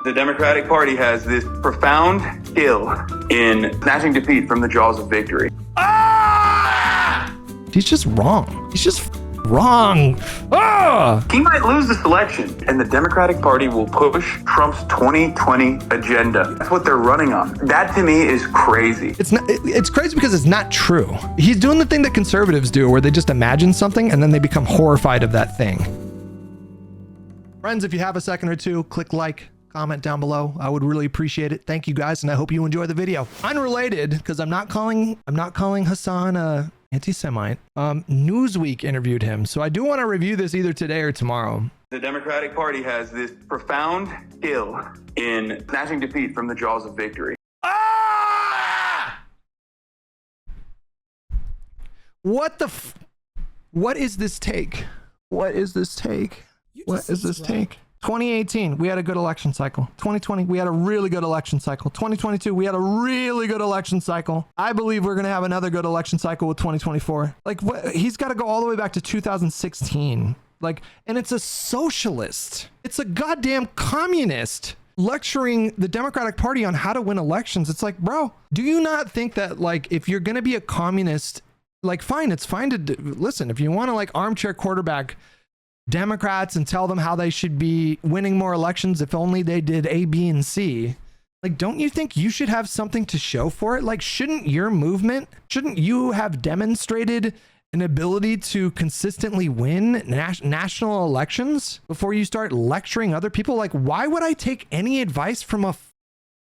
The Democratic Party has this profound skill in snatching defeat from the jaws of victory. He's just wrong. He's just wrong. He might lose this election, and the Democratic Party will push Trump's 2020 agenda. That's what they're running on. That to me is crazy. It's crazy because it's not true. He's doing the thing that conservatives do, where they just imagine something and then they become horrified of that thing. Friends, if you have a second or two, click like, comment down below. I would really appreciate it. Thank you guys, and I hope you enjoy the video. Unrelated, because I'm not calling Hasan a anti-Semite. Newsweek interviewed him, so I do want to review this either today or tomorrow. The Democratic Party has this profound skill in snatching defeat from the jaws of victory. What is this take? What is this take? What is this take? 2018, we had a good election cycle. 2020, we had a really good election cycle. 2022, we had a really good election cycle. I believe we're going to have another good election cycle with 2024. Like, what? He's got to go all the way back to 2016. Like, and it's a socialist. It's a goddamn communist lecturing the Democratic Party on how to win elections. It's like, bro, do you not think that, like, if you're going to be a communist, like, fine, it's fine to listen. If you want to, like, armchair quarterback Democrats and tell them how they should be winning more elections if only they did A, B, and C. Like, don't you think you should have something to show for it? Like, shouldn't you have demonstrated an ability to consistently win national elections before you start lecturing other people? Like, why would I take any advice from a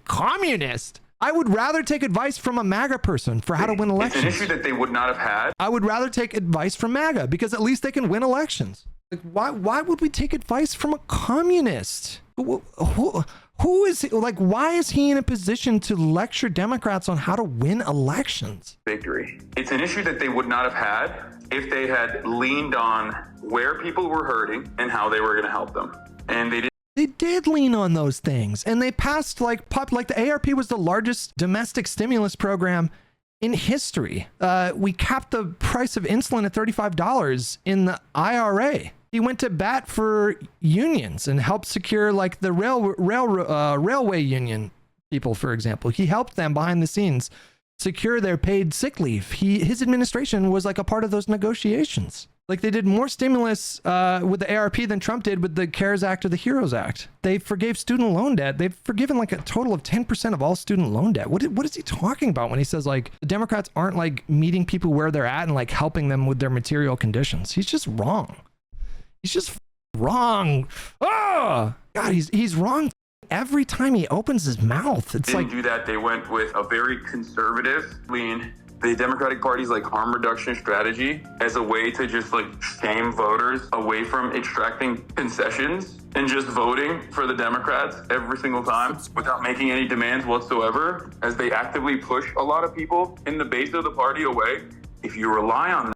communist? I would rather take advice from a MAGA person for how to win elections. It's an issue that they would not have had. I would rather take advice from MAGA because at least they can win elections. Like, why would we take advice from a communist? Who is, like, why is he in a position to lecture Democrats on how to win elections? Victory. It's an issue that they would not have had if they had leaned on where people were hurting and how they were going to help them. And they did. They did lean on those things, and they passed like the ARP was the largest domestic stimulus program in history. We capped the price of insulin at $35 in the IRA. He went to bat for unions and helped secure, like, the railway union people, for example. He helped them behind the scenes secure their paid sick leave. His administration was like a part of those negotiations. Like, they did more stimulus with the ARP than Trump did with the CARES Act or the HEROES Act. They forgave student loan debt. They've forgiven like a total of 10% of all student loan debt. What is he talking about when he says, like, the Democrats aren't, like, meeting people where they're at and, like, helping them with their material conditions? He's just wrong. He's just wrong. Oh, God, he's wrong every time he opens his mouth. It's didn't like, do that. They went with a very conservative lean. The Democratic Party's, like, harm reduction strategy as a way to just, like, shame voters away from extracting concessions and just voting for the Democrats every single time without making any demands whatsoever, as they actively push a lot of people in the base of the party away. If you rely on that.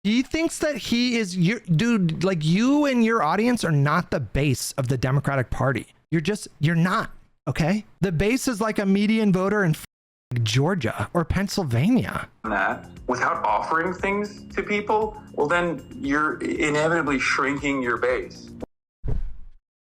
he thinks that he is your dude. Like, you and your audience are not the base of the Democratic Party. You're not. Okay. The base is like a median voter in Georgia or Pennsylvania. That without offering things to people, well, then you're inevitably shrinking your base.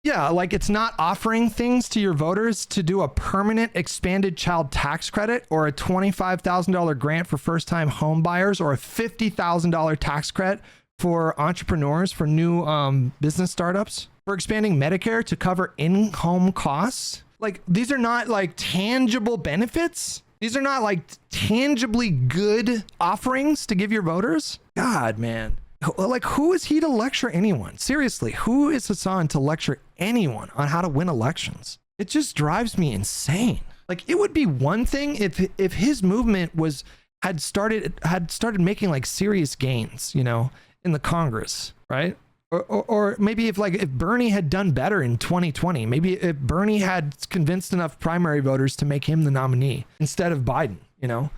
Yeah, like, it's not offering things to your voters to do a permanent expanded child tax credit or a $25,000 grant for first-time home buyers or a $50,000 tax credit for entrepreneurs for new business startups, for expanding Medicare to cover in-home costs. Like, these are not, like, tangible benefits. These are not, like, tangibly good offerings to give your voters. God, man. Like, who is he to lecture anyone? Seriously, who is Hasan to lecture anyone on how to win elections? It just drives me insane. Like, it would be one thing if his movement had started making, like, serious gains, you know, in the Congress, right? Or maybe if Bernie had done better in 2020, maybe if Bernie had convinced enough primary voters to make him the nominee instead of Biden, you know,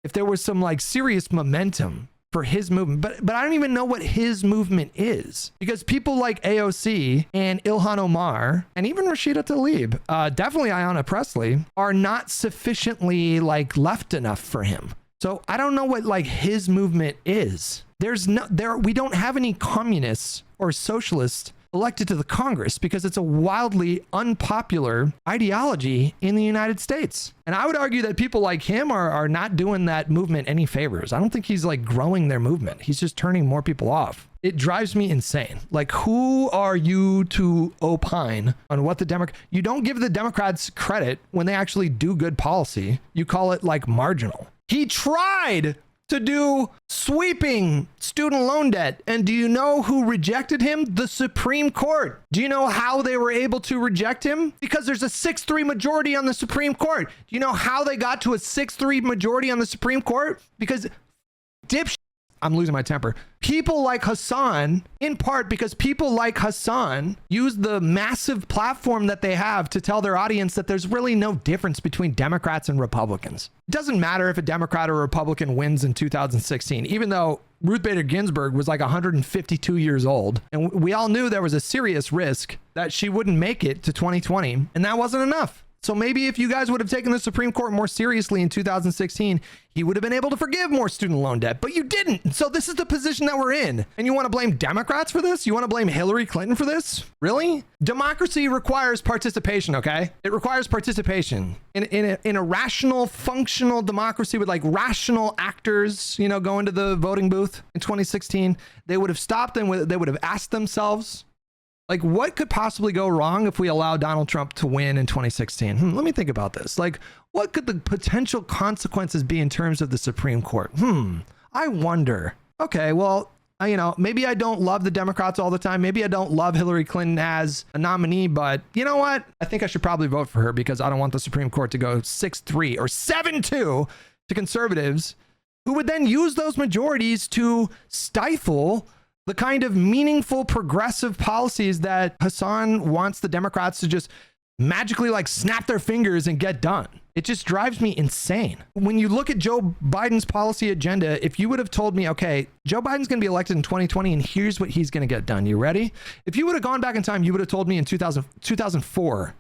if there was some, like, serious momentum for his movement, but I don't even know what his movement is, because people like AOC and Ilhan Omar and even Rashida Tlaib, definitely Ayanna Pressley, are not sufficiently, like, left enough for him. So I don't know what, like, his movement is. We don't have any communists or socialists elected to the Congress because it's a wildly unpopular ideology in the United States. And I would argue that people like him are not doing that movement any favors. I don't think he's like growing their movement. He's just turning more people off. It drives me insane. Like, who are you to opine on what you don't give the Democrats credit when they actually do good policy. You call it like marginal. He tried to do sweeping student loan debt. And do you know who rejected him? The Supreme Court. Do you know how they were able to reject him? Because there's a 6-3 majority on the Supreme Court. Do you know how they got to a 6-3 majority on the Supreme Court? Because I'm losing my temper. People like Hasan, in part because people like Hasan use the massive platform that they have to tell their audience that there's really no difference between Democrats and Republicans. It doesn't matter if a Democrat or Republican wins in 2016, even though Ruth Bader Ginsburg was like 152 years old. And we all knew there was a serious risk that she wouldn't make it to 2020. And that wasn't enough. So maybe if you guys would have taken the Supreme Court more seriously in 2016, he would have been able to forgive more student loan debt, but you didn't. So this is the position that we're in. And you want to blame Democrats for this? You want to blame Hillary Clinton for this? Really? Democracy requires participation, okay? It requires participation. In a rational, functional democracy with like rational actors, you know, going to the voting booth in 2016, they would have stopped and they would have asked themselves, like, what could possibly go wrong if we allow Donald Trump to win in 2016? Let me think about this. Like, what could the potential consequences be in terms of the Supreme Court? I wonder. Okay, well, you know, maybe I don't love the Democrats all the time. Maybe I don't love Hillary Clinton as a nominee, but you know what? I think I should probably vote for her because I don't want the Supreme Court to go 6-3 or 7-2 to conservatives who would then use those majorities to stifle the kind of meaningful progressive policies that Hasan wants the Democrats to just magically like snap their fingers and get done. It just drives me insane. When you look at Joe Biden's policy agenda, if you would have told me, okay, Joe Biden's going to be elected in 2020 and here's what he's going to get done. You ready? If you would have gone back in time, you would have told me in 2004,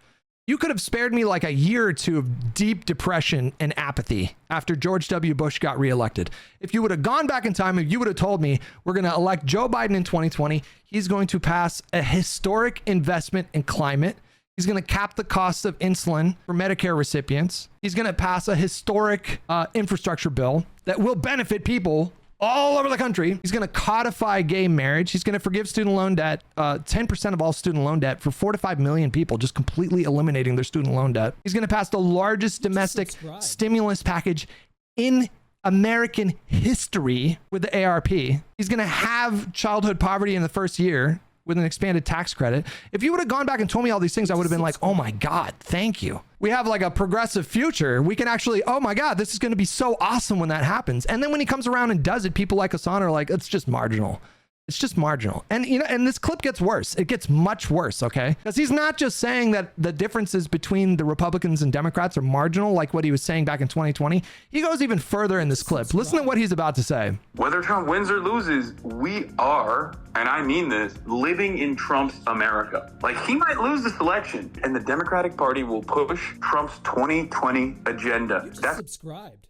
you could have spared me like a year or two of deep depression and apathy after George W. Bush got reelected. If you would have gone back in time, if you would have told me we're going to elect Joe Biden in 2020, he's going to pass a historic investment in climate. He's going to cap the cost of insulin for Medicare recipients. He's going to pass a historic infrastructure bill that will benefit people all over the country. He's going to codify gay marriage. He's going to forgive student loan debt, 10% of all student loan debt for 4 to 5 million people, just completely eliminating their student loan debt. He's going to pass the largest domestic stimulus package in American history with the ARP. He's going to have childhood poverty in the first year with an expanded tax credit. If you would have gone back and told me all these things, I would have been like, oh my God, thank you. We have like a progressive future. We can actually, oh my God, this is going to be so awesome when that happens. And then when he comes around and does it, people like Hasan are like, it's just marginal. It's just marginal. And, you know, and this clip gets worse. It gets much worse, okay? Because he's not just saying that the differences between the Republicans and Democrats are marginal, like what he was saying back in 2020. He goes even further in this clip. Listen to what he's about to say. Whether Trump wins or loses, we are, and I mean this, living in Trump's America. Like, he might lose this election, and the Democratic Party will push Trump's 2020 agenda. That's subscribed.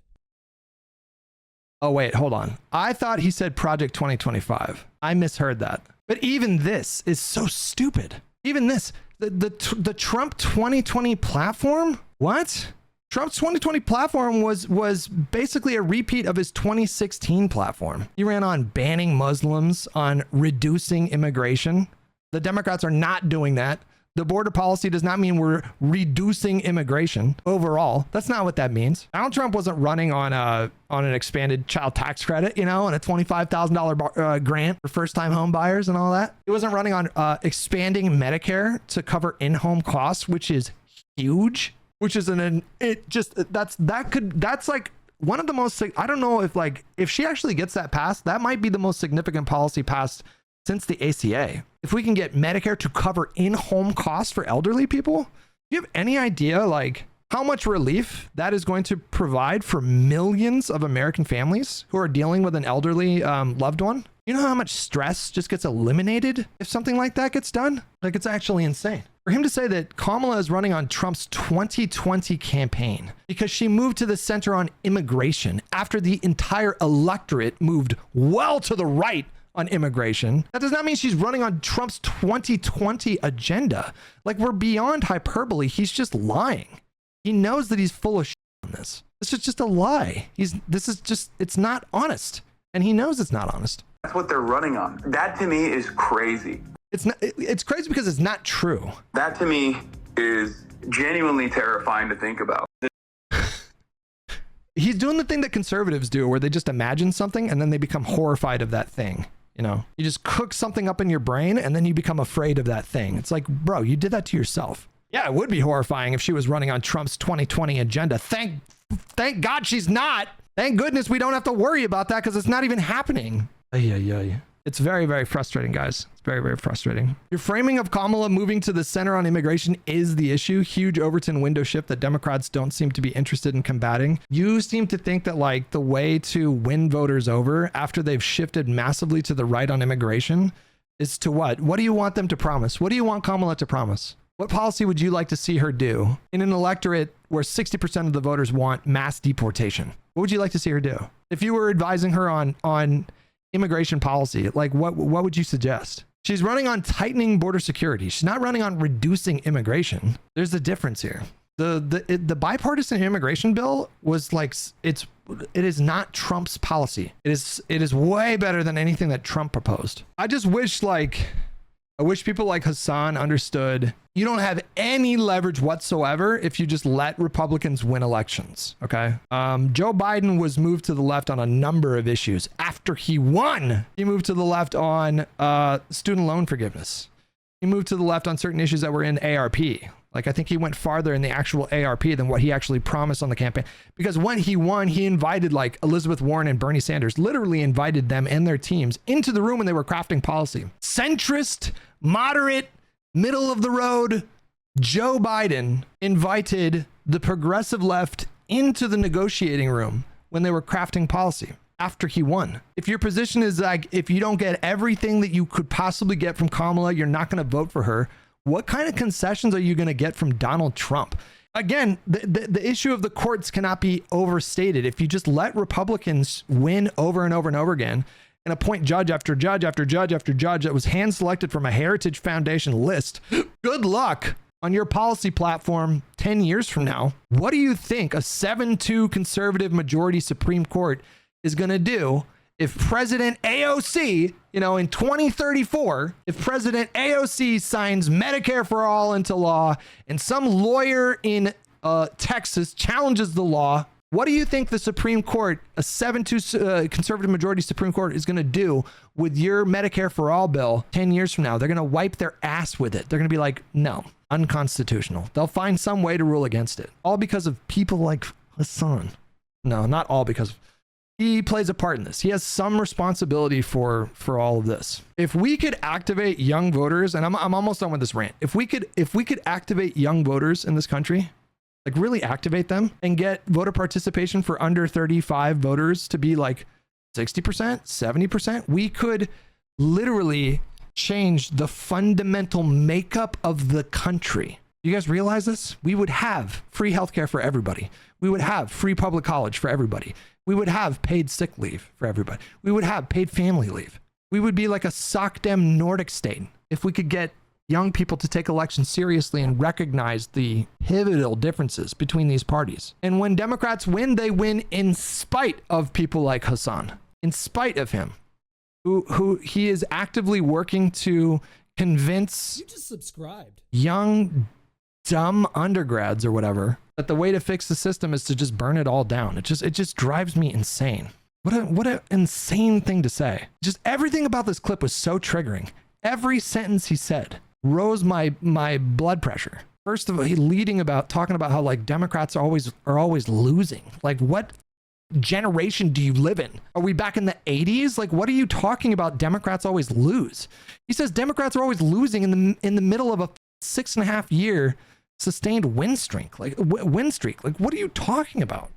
Oh, wait, hold on. I thought he said Project 2025. I misheard that. But even this is so stupid. Even this, the Trump 2020 platform? What? Trump's 2020 platform was basically a repeat of his 2016 platform. He ran on banning Muslims, on reducing immigration. The Democrats are not doing that. The border policy does not mean we're reducing immigration overall. That's not what that means. Donald Trump wasn't running on an expanded child tax credit, you know, and a $25,000 grant for first-time home buyers and all that. He wasn't running on expanding Medicare to cover in-home costs, which is huge. Which is that's like one of the most, I don't know if she actually gets that passed, that might be the most significant policy passed since the ACA. If we can get Medicare to cover in-home costs for elderly people, do you have any idea like how much relief that is going to provide for millions of American families who are dealing with an elderly loved one? You know how much stress just gets eliminated if something like that gets done? Like, it's actually insane. For him to say that Kamala is running on Trump's 2020 campaign because she moved to the center on immigration after the entire electorate moved well to the right on immigration. That does not mean she's running on Trump's 2020 agenda. Like, we're beyond hyperbole. He's just lying. He knows that he's full of shit on this. This is just a lie. It's not honest. And he knows it's not honest. That's what they're running on. That to me is crazy. It's crazy because it's not true. That to me is genuinely terrifying to think about. He's doing the thing that conservatives do where they just imagine something and then they become horrified of that thing. You know, you just cook something up in your brain and then you become afraid of that thing. It's like, bro, you did that to yourself. Yeah, it would be horrifying if she was running on Trump's 2020 agenda. Thank God she's not. Thank goodness we don't have to worry about that because it's not even happening. It's very, very frustrating, guys. It's very, very frustrating. Your framing of Kamala moving to the center on immigration is the issue. Huge Overton window shift that Democrats don't seem to be interested in combating. You seem to think that like the way to win voters over after they've shifted massively to the right on immigration is to what? What do you want them to promise? What do you want Kamala to promise? What policy would you like to see her do in an electorate where 60% of the voters want mass deportation? What would you like to see her do? If you were advising her on immigration policy, like what would you suggest? She's running on tightening border security. She's not running on reducing immigration. There's a difference here. The bipartisan immigration bill was like, it is not Trump's policy. It is way better than anything that Trump proposed. I wish people like Hasan understood you don't have any leverage whatsoever if you just let Republicans win elections, okay? Joe Biden was moved to the left on a number of issues. After he won, he moved to the left on student loan forgiveness. He moved to the left on certain issues that were in ARP. Like, I think he went farther in the actual ARP than what he actually promised on the campaign. Because when he won, he invited like Elizabeth Warren and Bernie Sanders, literally invited them and their teams into the room when they were crafting policy. Centrist, moderate, middle of the road, Joe Biden invited the progressive left into the negotiating room when they were crafting policy after he won. If your position is like, if you don't get everything that you could possibly get from Kamala, you're not going to vote for her. What kind of concessions are you going to get from Donald Trump? Again, the issue of the courts cannot be overstated. If you just let Republicans win over and over and over again and appoint judge after judge after judge after judge that was hand selected from a Heritage Foundation list, good luck on your policy platform 10 years from now. What do you think a 7-2 conservative majority Supreme Court is going to do if President AOC, in 2034, if President AOC signs Medicare for all into law and some lawyer in Texas challenges the law? What do you think the Supreme Court, a 7-2 conservative majority Supreme Court, is going to do with your Medicare for all bill 10 years from now? They're going to wipe their ass with it. They're going to be like, no, unconstitutional. They'll find some way to rule against it. All because of people like Hasan. No, not all because he plays a part in this. He has some responsibility for all of this. If we could activate young voters, and I'm almost done with this rant. If we could activate young voters in this country, like really activate them and get voter participation for under 35 voters to be like 60%, 70%, we could literally change the fundamental makeup of the country. You guys realize this? We would have free healthcare for everybody. We would have free public college for everybody. We would have paid sick leave for everybody. We would have paid family leave. We would be like a sock-dem Nordic state if we could get young people to take elections seriously and recognize the pivotal differences between these parties. And when Democrats win, they win in spite of people like Hasan, in spite of him, who he is actively working to convince you just subscribed young, dumb undergrads or whatever that the way to fix the system is to just burn it all down. It just drives me insane. What an insane thing to say. Just everything about this clip was so triggering. Every sentence he said rose my blood pressure. First of all, he talking about how like Democrats are always losing. Like, what generation do you live in? Are we back in the 80s? Like, what are you talking about? Democrats always lose. He says Democrats are always losing in the middle of a 6.5 year sustained win streak. Like, what are you talking about?